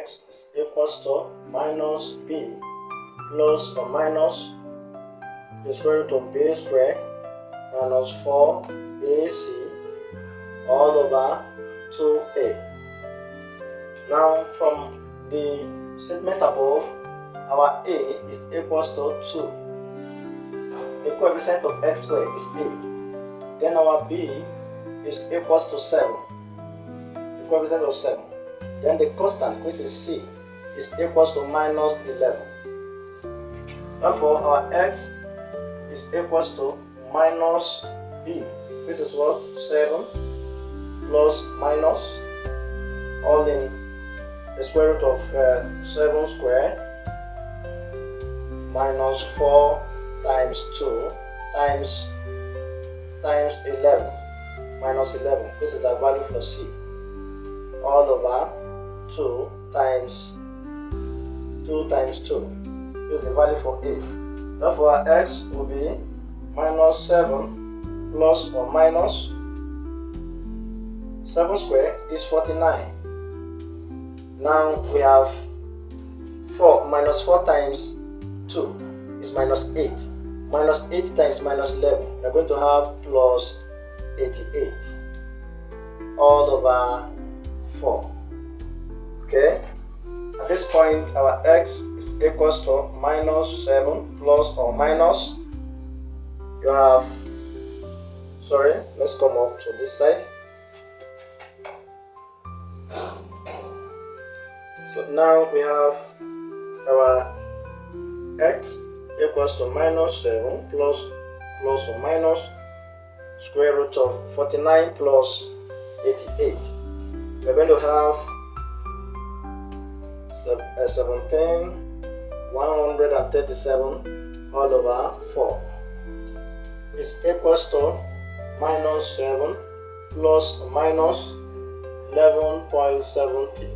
x is equals to minus b plus or minus the square root of b squared minus 4ac all over 2a. Now from the statement above, our a is equals to 2. The coefficient of x squared is a. Then our b is equals to 7. The coefficient of 7. Then the constant, which is c, is equals to minus 11. Therefore, our x is equals to minus b, which is what? 7 plus minus, all in the square root of 7 squared minus 4 times 2 times 11 minus 11, which is the value for c, all over 2 times 2 times 2, which is the value for a. Therefore, our x will be minus 7 plus or minus 7 squared is 49. Now we have 4 minus 4 times 2 is minus 8. Minus 8 times minus 11, we are going to have plus 88 all over 4. Okay? At this point, our x is equals to minus 7 plus or minus, you have, let's come up to this side. So now we have our x equals to minus 7 plus or minus square root of 49 plus 88. We're going to have 137 all over 4 is equals to minus 7 plus or minus 11.70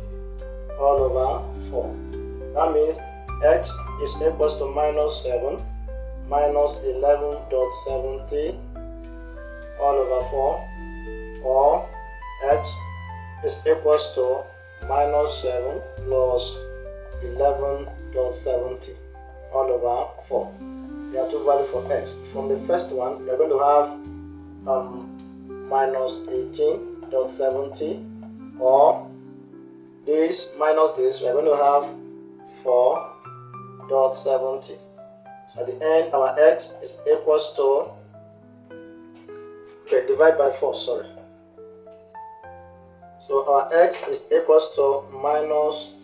all over 4. That means x is equals to minus 7 minus 11.70 all over 4, or x is equals to minus 7 plus 11.70 all over 4. There are two values for x. From the first one, we are going to have minus 18.70, or this minus this, we are going to have 4.70. So at the end, our x is equals to, divide by 4, sorry. So our x is equals to minus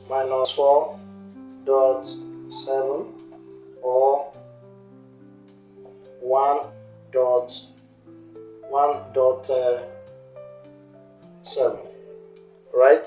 4.7 or 1.7, right?